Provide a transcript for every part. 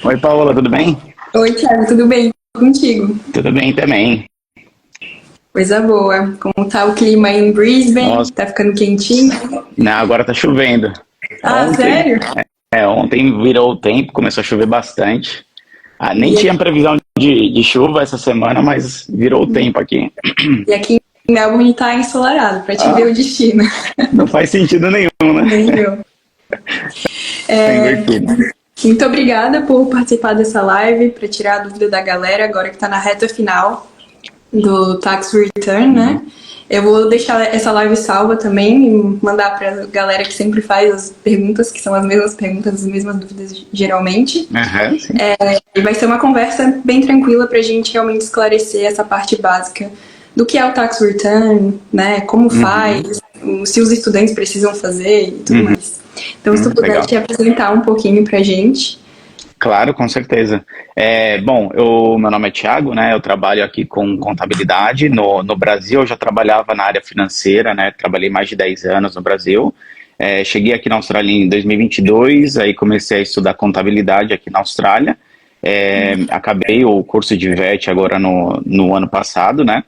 Oi, Paola, tudo bem? Oi, Thiago, tudo bem contigo? Tudo bem também. Coisa boa. Como tá o clima aí em Brisbane? Nossa, Tá ficando quentinho? né, agora tá chovendo. Ah, Ontem, sério? ontem virou o tempo, começou a chover bastante. Ah, nem E tinha aqui, previsão de chuva essa semana, mas virou o tempo aqui. e aqui em Melbourne tá ensolarado, pra te ver Ah, o destino. não faz sentido nenhum, né? Nem eu. É invertido. Muito obrigada por participar dessa live, para tirar a dúvida da galera, agora que tá na reta final do Tax Return, né? Uhum. Eu vou deixar essa live salva também e mandar pra galera que sempre faz as perguntas, que são as mesmas perguntas, as mesmas dúvidas geralmente. Aham, sim. E vai ser uma conversa bem tranquila para a gente realmente esclarecer essa parte básica do que é o tax return, né? Como Uhum. faz, se os estudantes precisam fazer e tudo Uhum. mais. Então, se tu puder Legal. te apresentar um pouquinho para a gente. Claro, com certeza. Bom, meu nome é Thiago, né? Eu trabalho aqui com contabilidade. No Brasil, eu já trabalhava na área financeira, né? Trabalhei mais de 10 anos no Brasil. Cheguei aqui na Austrália em 2022, aí comecei a estudar contabilidade aqui na Austrália. Acabei o curso de VET agora no ano passado, né?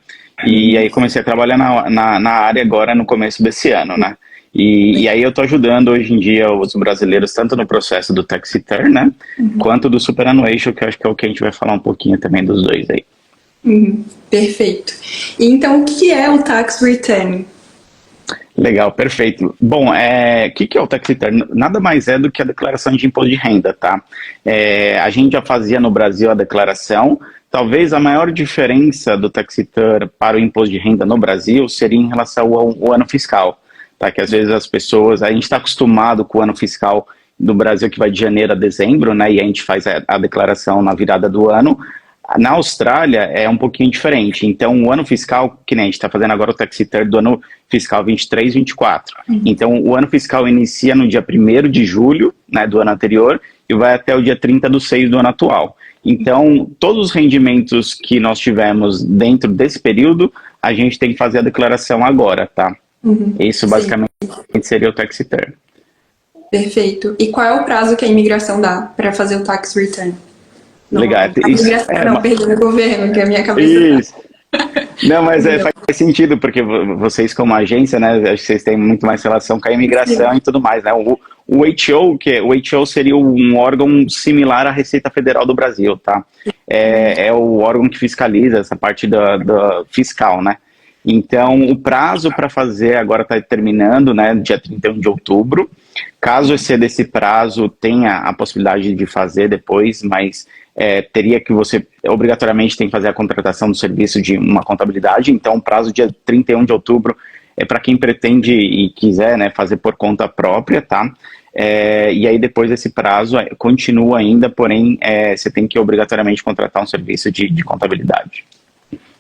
E aí comecei a trabalhar na área agora no começo desse ano, né? E aí eu estou ajudando hoje em dia os brasileiros tanto no processo do tax return, né? Quanto do superannuation, que eu acho que é o que a gente vai falar um pouquinho também dos dois aí. Perfeito. E então, o que é o tax return? Legal, perfeito. Bom, o que é o tax return? Nada mais é do que a declaração de imposto de renda, tá? A gente já fazia no Brasil a declaração. Talvez a maior diferença do tax return para o imposto de renda no Brasil seria em relação ao ano fiscal, tá? Que às vezes as pessoas, a gente está acostumado com o ano fiscal do Brasil que vai de janeiro a dezembro, né? E a gente faz a declaração na virada do ano. Na Austrália é um pouquinho diferente. Então, o ano fiscal, que nem a gente está fazendo agora o tax return do ano fiscal 23, 24. Então, o ano fiscal inicia no dia 1º de julho, né, do ano anterior, e vai até o dia 30 do 6 do ano atual. Então, todos os rendimentos que nós tivemos dentro desse período, a gente tem que fazer a declaração agora, tá? Isso Sim, basicamente seria o tax return. perfeito. E qual é o prazo que a imigração dá para fazer o tax return? Não, Legal. a imigração não, perdão, o governo, que a minha cabeça tá. Isso. Não, mas faz sentido, porque vocês como agência, né, acho que vocês têm muito mais relação com a imigração Sim. e tudo mais, né? O HO, o HO seria um órgão similar à Receita Federal do Brasil, tá? É o órgão que fiscaliza essa parte da fiscal, né? Então, o prazo para fazer agora está terminando, né, dia 31 de outubro. Caso exceda esse prazo, tenha a possibilidade de fazer depois, mas teria que você, obrigatoriamente, tem que fazer a contratação do serviço de uma contabilidade. Então, o prazo dia 31 de outubro é para quem pretende e quiser, né, fazer por conta própria, tá? E aí, depois desse prazo, continua ainda, porém, você tem que obrigatoriamente contratar um serviço de contabilidade.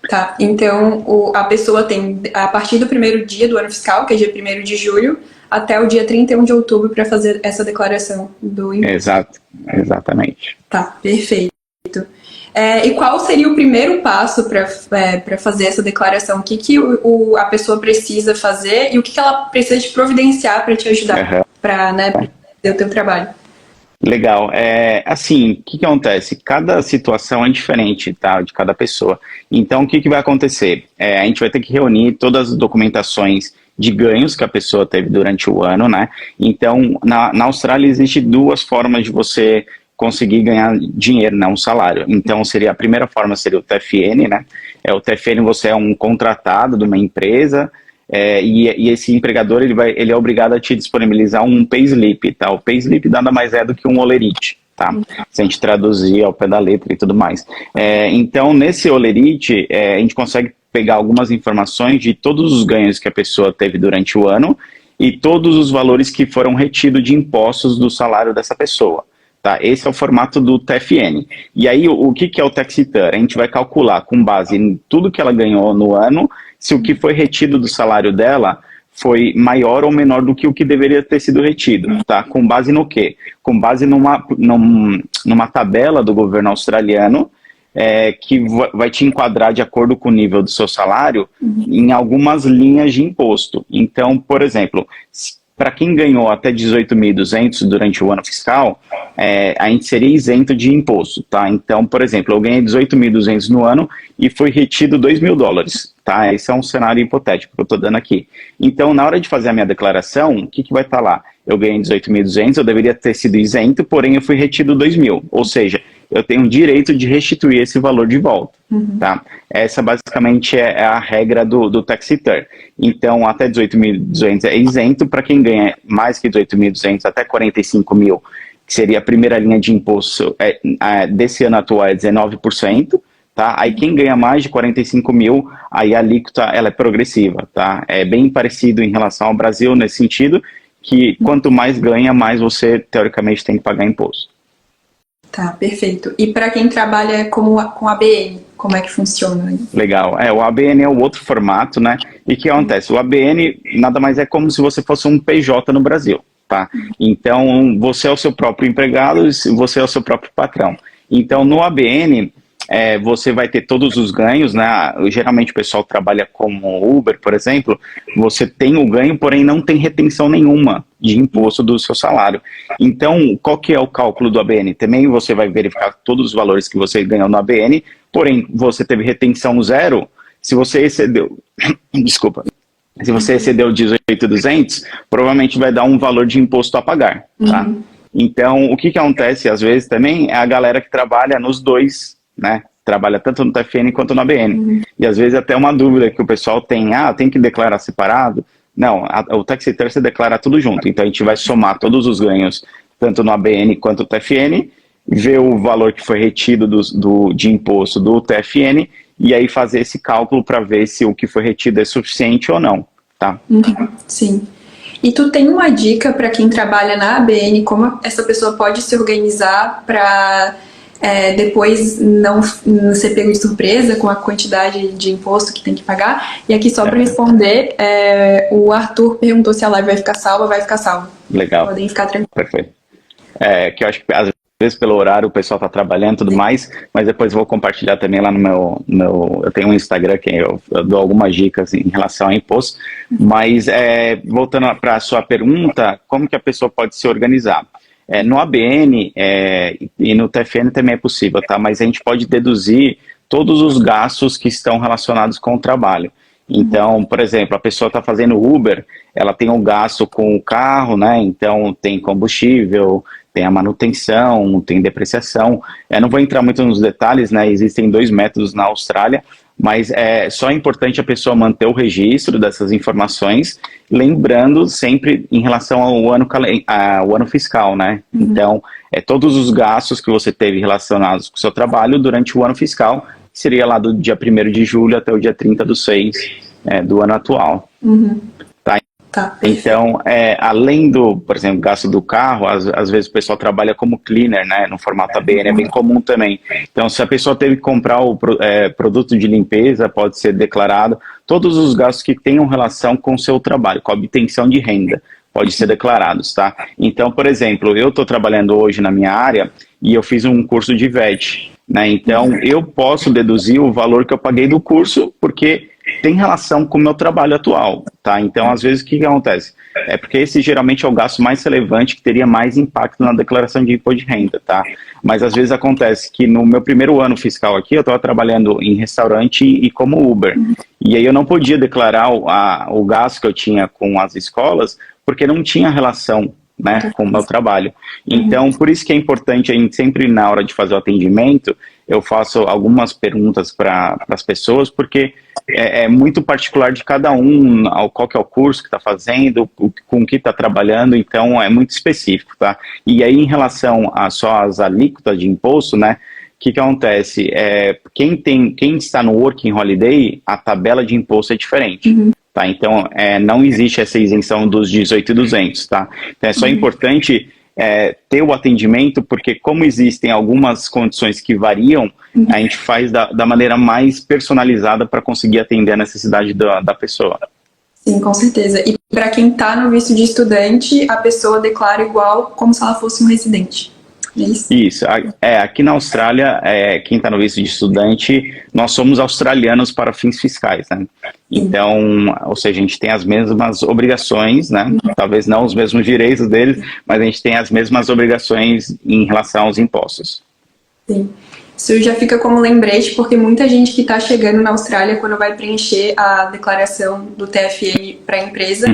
Tá, então a pessoa tem a partir do primeiro dia do ano fiscal, que é dia 1º de julho, até o dia 31 de outubro para fazer essa declaração do imposto. Exato, exatamente. Tá, perfeito. E qual seria o primeiro passo para fazer essa declaração? O que, a pessoa precisa fazer e o que, ela precisa de providenciar para te ajudar, Uhum. para, né, pra fazer o teu trabalho? Legal. Assim, o que acontece? Cada situação é diferente, tá? De cada pessoa. Então, o que vai acontecer? A gente vai ter que reunir todas as documentações de ganhos que a pessoa teve durante o ano, né? Então, na Austrália, existe duas formas de você conseguir ganhar dinheiro, né? Um salário. Então, a primeira forma seria o TFN, né? O TFN, você é um contratado de uma empresa, e esse empregador ele é obrigado a te disponibilizar um payslip, tá? O payslip nada mais é do que um olerite, tá? Se a gente traduzir ao pé da letra e tudo mais. Então, nesse olerite, a gente consegue pegar algumas informações de todos os ganhos que a pessoa teve durante o ano e todos os valores que foram retidos de impostos do salário dessa pessoa. Tá? Esse é o formato do TFN. E aí, o que é o tax return? A gente vai calcular com base em tudo que ela ganhou no ano, se o que foi retido do salário dela foi maior ou menor do que o que deveria ter sido retido. Tá? Com base no quê? Com base numa tabela do governo australiano, que vai te enquadrar de acordo com o nível do seu salário em algumas linhas de imposto. Então, por exemplo, para quem ganhou até 18.200 durante o ano fiscal, a gente seria isento de imposto, tá? Então, por exemplo, eu ganhei 18.200 no ano e foi retido $2.000, tá? Esse é um cenário hipotético que eu estou dando aqui. Então, na hora de fazer a minha declaração, o que vai estar lá? Eu ganhei 18.200, eu deveria ter sido isento, porém eu fui retido 2.000, ou seja, eu tenho o direito de restituir esse valor de volta, tá? Essa basicamente é a regra do tax return. Então, até 18.200 é isento, para quem ganha mais que 18.200, até 45.000, que seria a primeira linha de imposto desse ano atual é 19%, tá? Aí quem ganha mais de 45.000, aí a alíquota ela é progressiva, tá? É bem parecido em relação ao Brasil nesse sentido, que quanto mais ganha, mais você teoricamente tem que pagar imposto. Tá, perfeito. E para quem trabalha com ABN, como é que funciona? Legal. O ABN é o outro formato, né? E o que acontece? O ABN nada mais é como se você fosse um PJ no Brasil, tá? Então, você é o seu próprio empregado, você é o seu próprio patrão. Então, no ABN, você vai ter todos os ganhos, né? Geralmente o pessoal trabalha como Uber, por exemplo, você tem o ganho, porém não tem retenção nenhuma de imposto do seu salário. Então, qual que é o cálculo do ABN? Também você vai verificar todos os valores que você ganhou no ABN, porém você teve retenção zero, se você excedeu, desculpa, se você excedeu 18.200, provavelmente vai dar um valor de imposto a pagar, tá? Então, o que acontece às vezes também é a galera que trabalha nos dois, né? Trabalha tanto no TFN quanto no ABN. E às vezes até uma dúvida que o pessoal tem, tem que declarar separado? Não, o tax return você declara tudo junto. Então a gente vai somar todos os ganhos, tanto no ABN quanto no TFN, ver o valor que foi retido de imposto do TFN e aí fazer esse cálculo para ver se o que foi retido é suficiente ou não, tá? Sim. E tu tem uma dica para quem trabalha na ABN, como essa pessoa pode se organizar para depois não ser pego de surpresa com a quantidade de imposto que tem que pagar? E aqui só para responder, o Arthur perguntou se a live vai ficar salva. Vai ficar salva. Legal. Podem ficar tranquilos. Perfeito. Que eu acho que às vezes pelo horário o pessoal está trabalhando e tudo mais, mas depois eu vou compartilhar também lá no meu eu tenho um Instagram que eu dou algumas dicas em relação a imposto, mas voltando para a sua pergunta, como que a pessoa pode se organizar? No ABN e no TFN também é possível, tá? Mas a gente pode deduzir todos os gastos que estão relacionados com o trabalho. Então, por exemplo, a pessoa está fazendo Uber, ela tem um gasto com o carro, né? Então tem combustível, tem a manutenção, tem depreciação. Eu não vou entrar muito nos detalhes, né? Existem 2 métodos na Austrália, mas é só importante a pessoa manter o registro dessas informações, lembrando sempre em relação ao ano fiscal, né? Então, todos os gastos que você teve relacionados com o seu trabalho durante o ano fiscal, seria lá do dia 1º de julho até o dia 30/6 do ano atual. Tá? Então, além do, por exemplo, gasto do carro, às vezes o pessoal trabalha como cleaner, né? No formato ABN é bem comum também. Então, se a pessoa teve que comprar o produto de limpeza, pode ser declarado. Todos os gastos que tenham relação com o seu trabalho, com a obtenção de renda, pode ser declarados, tá? Então, por exemplo, eu estou trabalhando hoje na minha área e eu fiz um curso de VET, né? Então, eu posso deduzir o valor que eu paguei do curso, porque tem relação com o meu trabalho atual, tá? Então, às vezes, o que acontece? É porque esse geralmente é o gasto mais relevante que teria mais impacto na declaração de imposto de renda, tá? Mas às vezes acontece que no meu primeiro ano fiscal aqui, eu estava trabalhando em restaurante e como Uber. E aí eu não podia declarar o gasto que eu tinha com as escolas, porque não tinha relação, né, com o meu trabalho. Então, por isso que é importante a gente sempre, na hora de fazer o atendimento, eu faço algumas perguntas para as pessoas, porque é muito particular de cada um, qual que é o curso que está fazendo, com o que está trabalhando, então é muito específico, tá? E aí, em relação a só as alíquotas de imposto, né, o que acontece? Quem está no Working Holiday, a tabela de imposto é diferente. Tá? Então, não existe essa isenção dos 18.200, tá? Então, é só importante ter o atendimento, porque como existem algumas condições que variam, a gente faz da maneira mais personalizada para conseguir atender a necessidade da pessoa. Sim, com certeza. E para quem está no visto de estudante, a pessoa declara igual como se ela fosse um residente. É isso? Isso. Aqui na Austrália, quem está no visto de estudante, nós somos australianos para fins fiscais, né? Sim. Então, ou seja, a gente tem as mesmas obrigações, né? Talvez não os mesmos direitos deles, mas a gente tem as mesmas obrigações em relação aos impostos. Sim. Isso já fica como lembrete, porque muita gente que está chegando na Austrália, quando vai preencher a declaração do TFN para a empresa,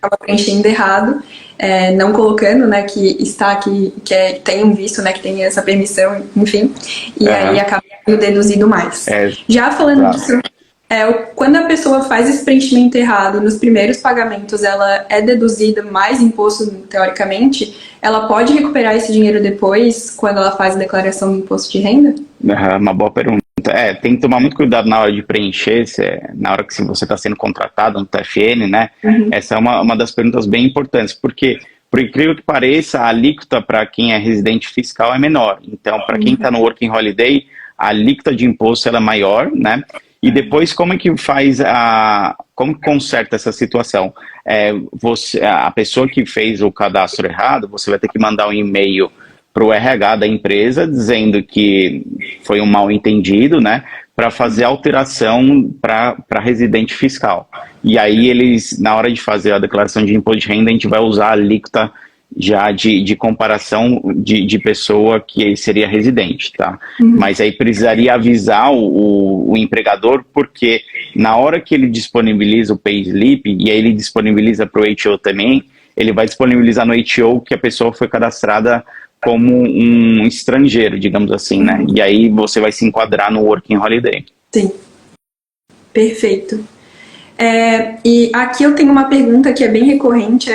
acaba preenchendo errado, não colocando, né, que está aqui, tem um visto, né, que tem essa permissão, enfim, e aí acaba sendo deduzido mais. Já falando disso, quando a pessoa faz esse preenchimento errado, nos primeiros pagamentos ela é deduzida mais imposto, teoricamente, ela pode recuperar esse dinheiro depois, quando ela faz a declaração do imposto de renda? Uma boa pergunta. Tem que tomar muito cuidado na hora de preencher, na hora que você está sendo contratado no TFN, né? Essa é uma das perguntas bem importantes, porque, por incrível que pareça, a alíquota para quem é residente fiscal é menor. Então, para quem está no Working Holiday, a alíquota de imposto ela é maior, né? E depois, como é que como que conserta essa situação? A pessoa que fez o cadastro errado, você vai ter que mandar um e-mail para o RH da empresa dizendo que foi um mal entendido, né? Para fazer alteração para residente fiscal. E aí eles, na hora de fazer a declaração de imposto de renda, a gente vai usar a alíquota já de comparação de pessoa que seria residente, tá? Mas aí precisaria avisar o empregador, porque na hora que ele disponibiliza o payslip, e aí ele disponibiliza para o HO também, ele vai disponibilizar no HO que a pessoa foi cadastrada como um estrangeiro, digamos assim, né? E aí você vai se enquadrar no Working Holiday. Sim. Perfeito. E aqui eu tenho uma pergunta que é bem recorrente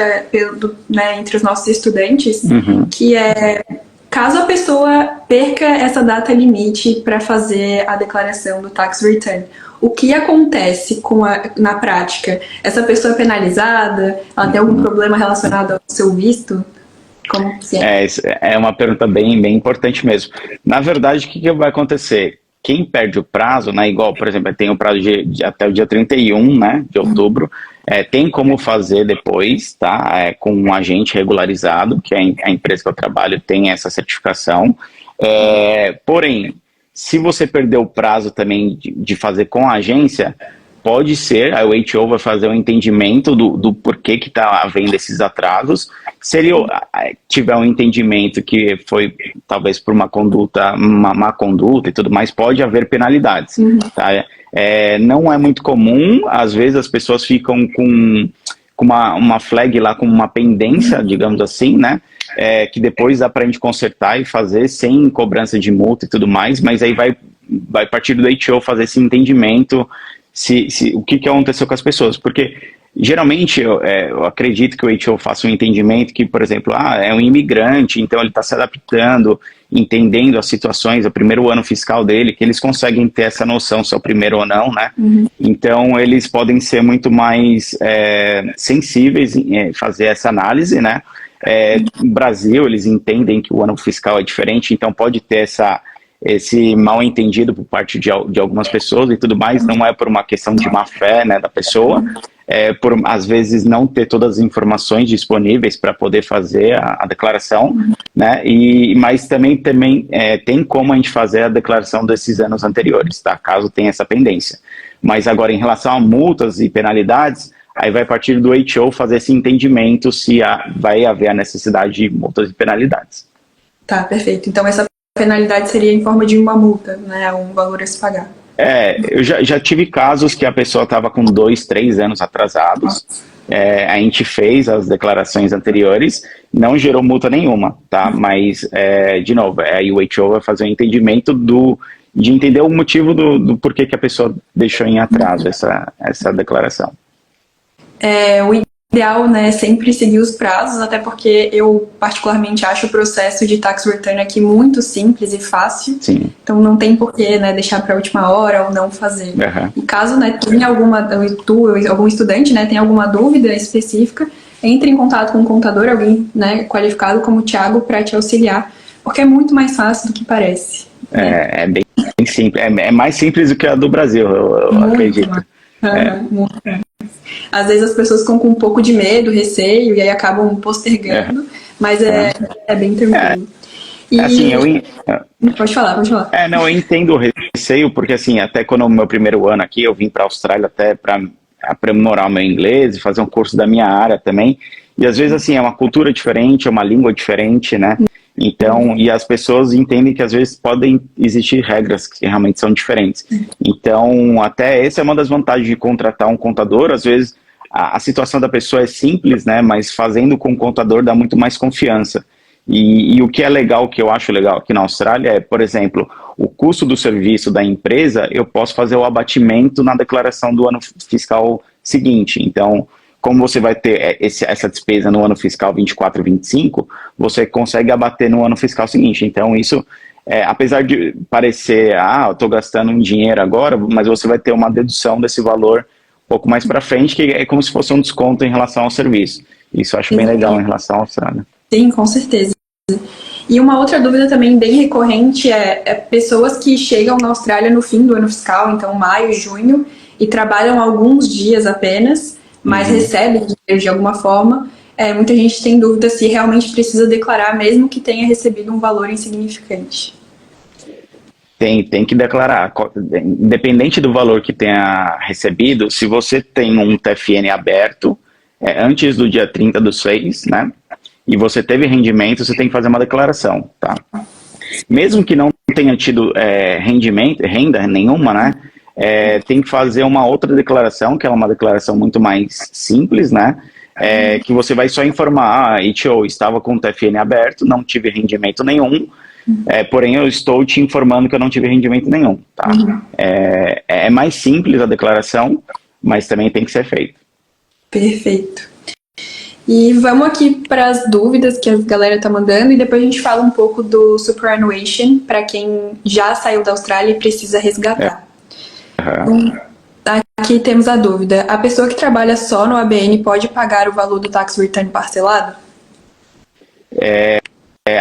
entre os nossos estudantes, que é, caso a pessoa perca essa data limite para fazer a declaração do tax return, o que acontece na prática? Essa pessoa é penalizada? Ela tem algum problema relacionado ao seu visto? Como que é? É uma pergunta bem importante mesmo. Na verdade, o que vai acontecer? Quem perde o prazo, né, igual, por exemplo, tem o prazo até o dia 31, né, de outubro, tem como fazer depois, tá, com um agente regularizado, que a empresa que eu trabalho tem essa certificação. Porém, se você perder o prazo também de fazer com a agência, pode ser, aí o HO vai fazer um entendimento do porquê que está havendo esses atrasos. Se ele tiver um entendimento que foi talvez por uma má conduta e tudo mais, pode haver penalidades. Tá? Não é muito comum, às vezes as pessoas ficam com uma flag lá, com uma pendência, digamos assim, né? Que depois dá para a gente consertar e fazer sem cobrança de multa e tudo mais, mas aí vai partir do HO fazer esse entendimento o que aconteceu com as pessoas, porque geralmente eu acredito que o HO faça um entendimento que, por exemplo, é um imigrante, então ele está se adaptando, entendendo as situações, o primeiro ano fiscal dele, que eles conseguem ter essa noção se é o primeiro ou não, né? Então eles podem ser muito mais sensíveis em fazer essa análise, né? No Brasil eles entendem que o ano fiscal é diferente, então pode ter esse mal entendido por parte de algumas pessoas e tudo mais, não é por uma questão de má fé, né, da pessoa, por às vezes não ter todas as informações disponíveis para poder fazer a declaração, né, mas também tem como a gente fazer a declaração desses anos anteriores, tá, caso tenha essa pendência. Mas agora, em relação a multas e penalidades, aí vai partir do HO fazer esse entendimento se vai haver a necessidade de multas e penalidades. Tá, perfeito. Então essa penalidade seria em forma de uma multa, né? Um valor a se pagar. Eu já tive casos que a pessoa estava com 2, 3 anos atrasados. A gente fez as declarações anteriores, não gerou multa nenhuma, tá? Mas, de novo, aí o HO vai fazer um entendimento de entender o motivo do porquê que a pessoa deixou em atraso essa declaração. O ideal, né, é sempre seguir os prazos, até porque eu particularmente acho o processo de tax return aqui muito simples e fácil. Sim. Então não tem porquê, né, deixar para a última hora ou não fazer. E caso, né, tenha algum estudante, né, tenha alguma dúvida específica, entre em contato com um contador, alguém, né, qualificado como o Thiago, para te auxiliar, porque é muito mais fácil do que parece. É bem simples, é mais simples do que a do Brasil, eu acredito. Muito. Às vezes as pessoas ficam com um pouco de medo, receio, e aí acabam postergando, mas é bem tranquilo. Assim, E pode falar, pode falar. não, eu entendo o receio, porque assim, até quando no meu primeiro ano aqui, eu vim para a Austrália até para aprimorar o meu inglês e fazer um curso da minha área também. E às vezes assim, é uma cultura diferente, é uma língua diferente, né? Então, e as pessoas entendem que às vezes podem existir regras que realmente são diferentes. Então, até essa é uma das vantagens de contratar um contador. Às vezes a situação da pessoa é simples, né? Mas fazendo com o contador dá muito mais confiança. E o que é legal, o que eu acho legal aqui na Austrália é, por exemplo, o custo do serviço da empresa, eu posso fazer o abatimento na declaração do ano fiscal seguinte. Então, como você vai ter essa despesa no ano fiscal 24 e 25, você consegue abater no ano fiscal seguinte. Então, isso, apesar de parecer, eu estou gastando um dinheiro agora, mas você vai ter uma dedução desse valor um pouco mais para frente, que é como se fosse um desconto em relação ao serviço. Isso eu acho bem legal em relação à Austrália. Sim, com certeza. E uma outra dúvida também bem recorrente é pessoas que chegam na Austrália no fim do ano fiscal, então maio, junho, e trabalham alguns dias apenas, mas recebem dinheiro de alguma forma. Muita gente tem dúvida se realmente precisa declarar, mesmo que tenha recebido um valor insignificante. Tem que declarar. Independente do valor que tenha recebido, se você tem um TFN aberto, antes do dia 30/6, né? E você teve rendimento, você tem que fazer uma declaração, tá? Mesmo que não tenha tido renda nenhuma, né? Tem que fazer uma outra declaração, que é uma declaração muito mais simples, né? Que você vai só informar, HO, estava com o TFN aberto, não tive rendimento nenhum, porém eu estou te informando que eu não tive rendimento nenhum, tá? É mais simples a declaração, mas também tem que ser feito. Perfeito. E vamos aqui para as dúvidas que a galera tá mandando e depois a gente fala um pouco do superannuation para quem já saiu da Austrália e precisa resgatar. Então, aqui temos a dúvida: a pessoa que trabalha só no ABN pode pagar o valor do tax return parcelado?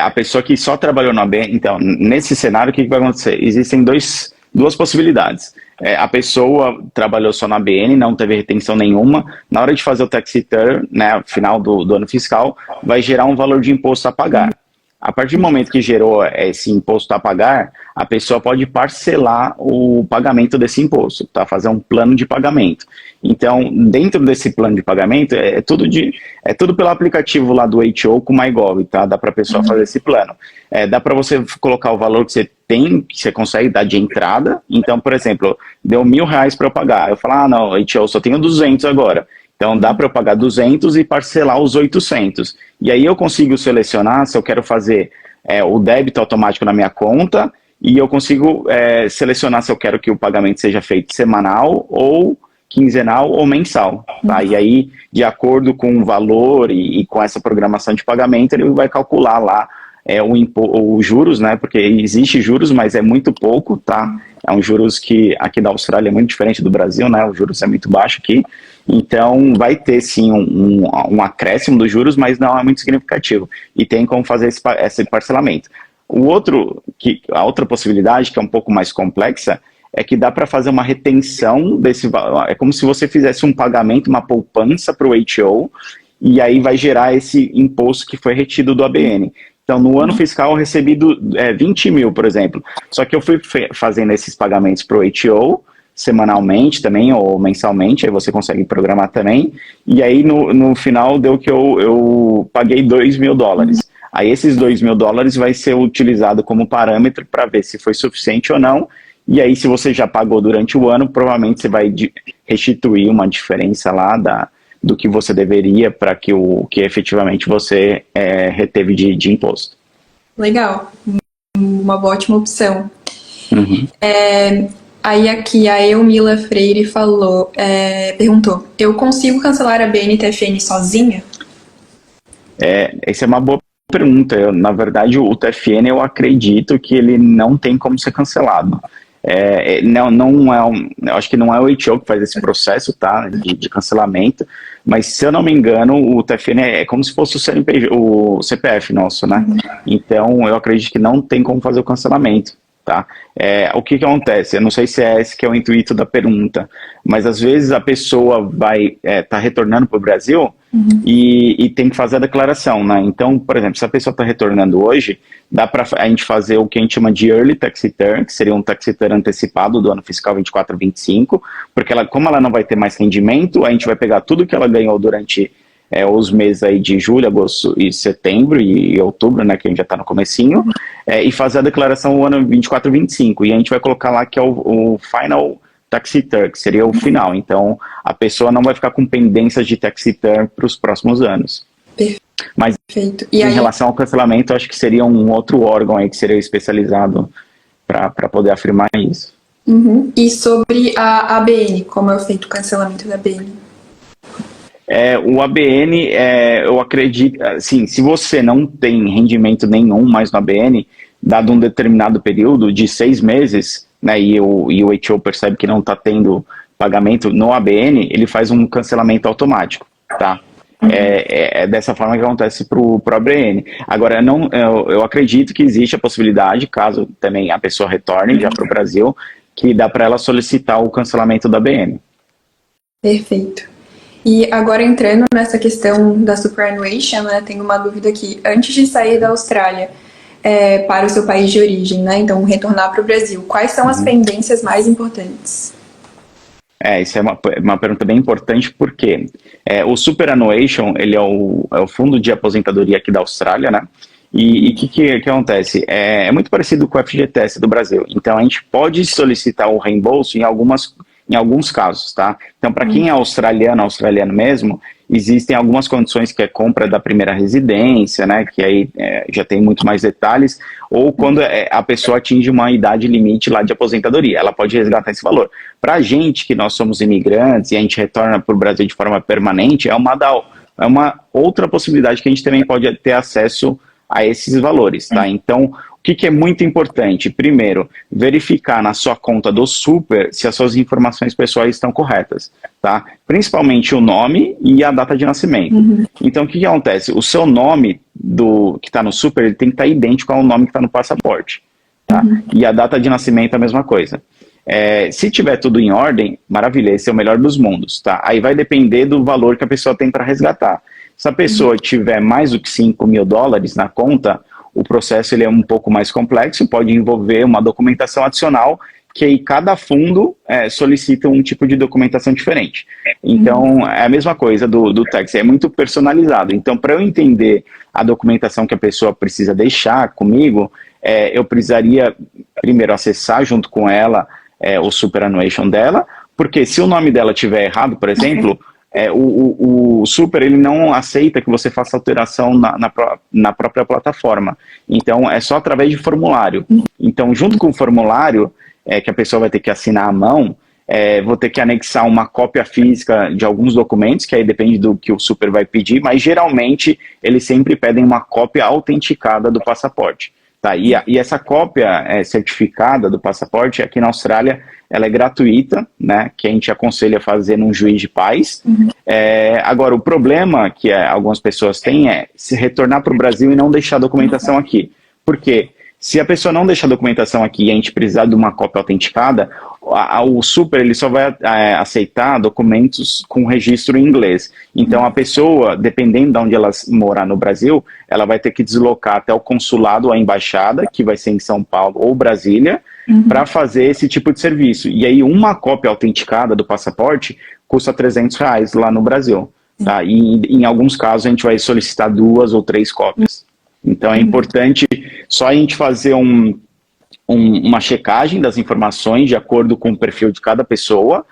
A pessoa que só trabalhou no ABN, então, nesse cenário, o que vai acontecer? Existem duas possibilidades. A pessoa trabalhou só na ABN, não teve retenção nenhuma, na hora de fazer o tax return, né, final do ano fiscal, vai gerar um valor de imposto a pagar. A partir do momento que gerou esse imposto a pagar, a pessoa pode parcelar o pagamento desse imposto, tá? Fazer um plano de pagamento. Então, dentro desse plano de pagamento, é tudo pelo aplicativo lá do HO com o MyGov, tá? Dá para a pessoa fazer esse plano. Dá para você colocar o valor que você tem, que você consegue dar de entrada. Então, por exemplo, deu R$1.000 para eu pagar. Eu falo, não, HO, só tenho 200 agora. Então, dá para eu pagar 200 e parcelar os 800. E aí eu consigo selecionar se eu quero fazer o débito automático na minha conta e eu consigo selecionar se eu quero que o pagamento seja feito semanal ou quinzenal ou mensal. Tá? E aí, de acordo com o valor e com essa programação de pagamento, ele vai calcular lá os juros, né? Porque existe juros, mas é muito pouco, tá? É um juros que aqui da Austrália é muito diferente do Brasil, né? O juros é muito baixo aqui. Então, vai ter sim um acréscimo dos juros, mas não é muito significativo. E tem como fazer esse parcelamento. A outra possibilidade, que é um pouco mais complexa, é que dá para fazer uma retenção desse valor. É como se você fizesse um pagamento, uma poupança para o HO, e aí vai gerar esse imposto que foi retido do ABN. Então, no ano fiscal eu recebi 20 mil, por exemplo. Só que eu fui fazendo esses pagamentos para o HO, semanalmente também, ou mensalmente, aí você consegue programar também, e aí no final deu que eu paguei $2.000. Aí esses $2.000 vai ser utilizado como parâmetro para ver se foi suficiente ou não, e aí se você já pagou durante o ano, provavelmente você vai restituir uma diferença lá do que você deveria para que efetivamente você reteve de imposto. Legal, uma ótima opção. Aí aqui a Eumila Freire perguntou: eu consigo cancelar a BNTFN sozinha? Essa é uma boa pergunta. Na verdade, o TFN eu acredito que ele não tem como ser cancelado. Eu acho que não é o HO que faz esse processo, tá, de cancelamento, mas se eu não me engano, o TFN é como se fosse o CPF nosso, né? Então eu acredito que não tem como fazer o cancelamento. Tá? O que acontece? Eu não sei se esse que é o intuito da pergunta, mas às vezes a pessoa vai estar retornando para o Brasil e tem que fazer a declaração, né? Então, por exemplo, se a pessoa está retornando hoje, dá para a gente fazer o que a gente chama de Early Tax Return, que seria um tax return antecipado do ano fiscal 24 a 25, porque como ela não vai ter mais rendimento, a gente vai pegar tudo que ela ganhou durante os meses aí de julho, agosto e setembro e outubro, né, que a gente já está no comecinho, e fazer a declaração no ano 24 a 25, e a gente vai colocar lá que é o Final Tax Return, que seria o final. Então, a pessoa não vai ficar com pendências de tax return para os próximos anos. Mas, e aí, em relação ao cancelamento, acho que seria um outro órgão aí que seria especializado para poder afirmar isso. E sobre a ABN, como é feito o cancelamento da ABN? O ABN, eu acredito, assim, se você não tem rendimento nenhum mais no ABN, dado um determinado período de 6 meses, né, e o HO percebe que não está tendo pagamento no ABN, ele faz um cancelamento automático, tá? É dessa forma que acontece para o ABN. Agora, eu acredito que existe a possibilidade, caso também a pessoa retorne já para o Brasil, que dá para ela solicitar o cancelamento da ABN. Perfeito. E agora entrando nessa questão da superannuation, né, tenho uma dúvida aqui. Antes de sair da Austrália para o seu país de origem, né, então retornar para o Brasil, quais são as pendências mais importantes? Isso é uma pergunta bem importante, porque o superannuation, ele é o fundo de aposentadoria aqui da Austrália, né? E o que acontece? É muito parecido com o FGTS do Brasil. Então, a gente pode solicitar o reembolso em alguns casos, tá? Então, para quem é australiano mesmo, existem algumas condições, que é compra da primeira residência, né? Que aí já tem muito mais detalhes, ou quando a pessoa atinge uma idade limite lá de aposentadoria, ela pode resgatar esse valor. Para a gente, que nós somos imigrantes e a gente retorna para o Brasil de forma permanente, é uma outra possibilidade que a gente também pode ter acesso a esses valores, tá? Então, o que é muito importante? Primeiro, verificar na sua conta do Super se as suas informações pessoais estão corretas, tá? Principalmente o nome e a data de nascimento. Então, o que acontece? O seu nome que está no Super, ele tem que estar idêntico ao nome que está no passaporte, tá? E a data de nascimento é a mesma coisa. Se tiver tudo em ordem, maravilha, esse é o melhor dos mundos, tá? Aí vai depender do valor que a pessoa tem para resgatar. Se a pessoa tiver mais do que $5.000 na conta, o processo ele é um pouco mais complexo, pode envolver uma documentação adicional, que aí cada fundo solicita um tipo de documentação diferente. Então, é a mesma coisa do tax, é muito personalizado. Então, para eu entender a documentação que a pessoa precisa deixar comigo, eu precisaria primeiro acessar junto com ela o superannuation dela, porque se o nome dela estiver errado, por exemplo, o Super ele não aceita que você faça alteração na própria plataforma. Então, é só através de formulário. Então, junto com o formulário, que a pessoa vai ter que assinar à mão, vou ter que anexar uma cópia física de alguns documentos, que aí depende do que o Super vai pedir, mas geralmente eles sempre pedem uma cópia autenticada do passaporte. Tá? E essa cópia certificada do passaporte, aqui na Austrália, ela é gratuita, né, que a gente aconselha a fazer num juiz de paz. Agora, o problema que algumas pessoas têm é se retornar para o Brasil e não deixar a documentação aqui. Por quê? Se a pessoa não deixar a documentação aqui e a gente precisar de uma cópia autenticada, o Super ele só vai aceitar documentos com registro em inglês. Então, a pessoa, dependendo de onde ela morar no Brasil, ela vai ter que deslocar até o consulado ou a embaixada, que vai ser em São Paulo ou Brasília, para fazer esse tipo de serviço. E aí, uma cópia autenticada do passaporte custa R$300 lá no Brasil. Tá? E em alguns casos, a gente vai solicitar 2 ou 3 cópias. Então, é importante só a gente fazer uma checagem das informações de acordo com o perfil de cada pessoa,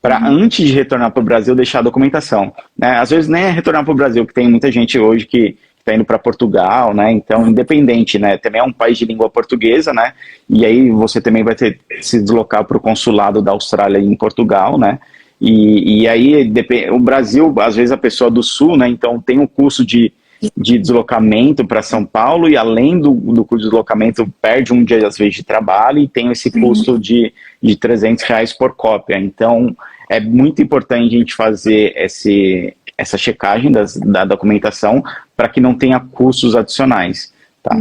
para antes de retornar para o Brasil, deixar a documentação. Né? Às vezes nem é retornar para o Brasil, que tem muita gente hoje que está indo para Portugal, né? Então, independente, né? Também é um país de língua portuguesa, né? E aí você também vai ter que se deslocar para o consulado da Austrália em Portugal, né? E aí, o Brasil, às vezes a pessoa do Sul, né? Então tem o custo de deslocamento para São Paulo, e além do custo de deslocamento, perde um dia às vezes de trabalho, e tem esse custo de R$300 por cópia. Então, é muito importante a gente fazer essa checagem da documentação para que não tenha custos adicionais. Tá?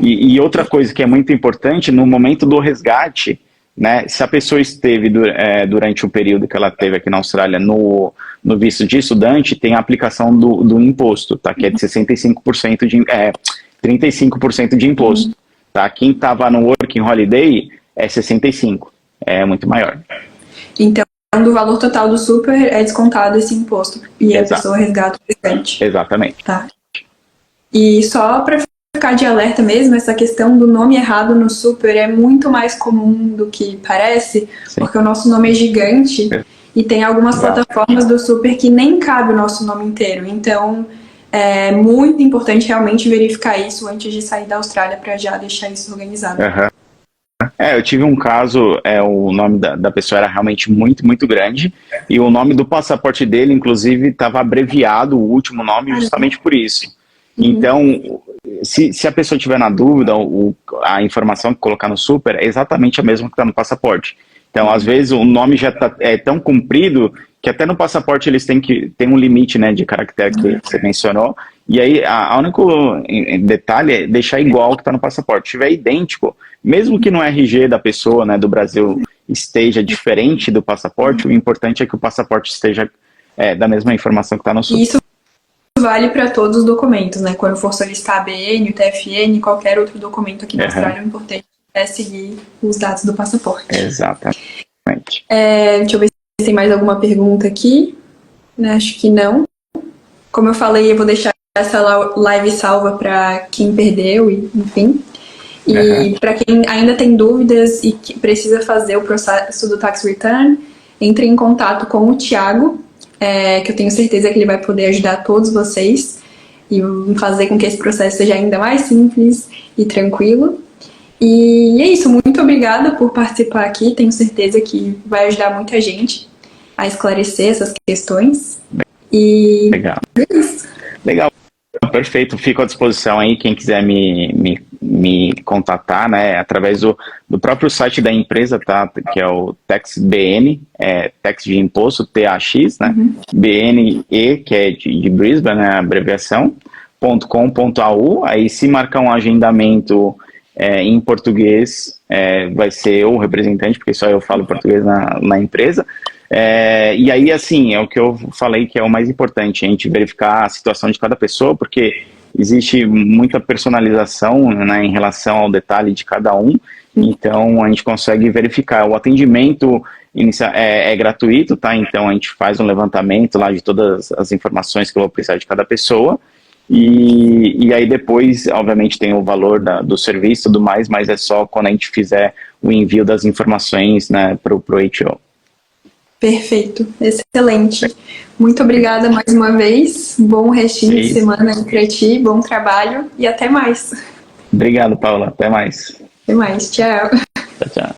E outra coisa que é muito importante, no momento do resgate, né, se a pessoa esteve durante o período que ela teve aqui na Austrália no no visto de estudante, tem a aplicação do imposto, tá? Que é de 65% 35% de imposto, tá? Quem estava no Working Holiday é 65%, é muito maior. Então, do valor total do super é descontado esse imposto e a pessoa resgata o restante. Exatamente. Tá. E só para ficar de alerta mesmo, essa questão do nome errado no super é muito mais comum do que parece, porque o nosso nome é gigante e tem algumas plataformas do super que nem cabe o nosso nome inteiro. Então, é muito importante realmente verificar isso antes de sair da Austrália para já deixar isso organizado. Eu tive um caso, o nome da pessoa era realmente muito, muito grande, e o nome do passaporte dele, inclusive, estava abreviado, o último nome, justamente por isso. Então, se a pessoa tiver na dúvida, a informação que colocar no super é exatamente a mesma que está no passaporte. Então, às vezes, o nome já é tão comprido que até no passaporte eles têm um limite, né, de caractere que você mencionou, e aí o único detalhe é deixar igual o que está no passaporte. Se tiver idêntico, mesmo que no RG da pessoa, né, do Brasil, esteja diferente do passaporte, o importante é que o passaporte esteja da mesma informação que está no super. Isso vale para todos os documentos, né? Quando for solicitar a ABN, o TFN, qualquer outro documento aqui na Austrália, o importante é seguir os dados do passaporte. Exatamente. Deixa eu ver se tem mais alguma pergunta aqui. Acho que não. Como eu falei, eu vou deixar essa live salva para quem perdeu, enfim. E para quem ainda tem dúvidas e que precisa fazer o processo do Tax Return, entre em contato com o Thiago, que eu tenho certeza que ele vai poder ajudar todos vocês e fazer com que esse processo seja ainda mais simples e tranquilo. E é isso, muito obrigada por participar aqui, tenho certeza que vai ajudar muita gente a esclarecer essas questões. E legal. É isso. Legal, perfeito, fico à disposição aí, quem quiser me contatar, né, através do próprio site da empresa, tá, que é o TaxBN, Tax de Imposto, TAX, né, BNE, que é de Brisbane, né, a abreviação, .com.au, aí se marcar um agendamento em português, vai ser o representante, porque só eu falo português na empresa, e aí, assim, é o que eu falei que é o mais importante, a gente verificar a situação de cada pessoa, porque existe muita personalização, né, em relação ao detalhe de cada um, então a gente consegue verificar. O atendimento é gratuito, tá? Então a gente faz um levantamento lá de todas as informações que eu vou precisar de cada pessoa, e aí depois, obviamente, tem o valor do serviço e tudo mais, mas é só quando a gente fizer o envio das informações, né, para o HO. Perfeito, excelente. Muito obrigada mais uma vez. Bom restinho de semana aí para ti, bom trabalho e até mais. Obrigado, Paula. Até mais. Até mais. Tchau. Tchau, tchau.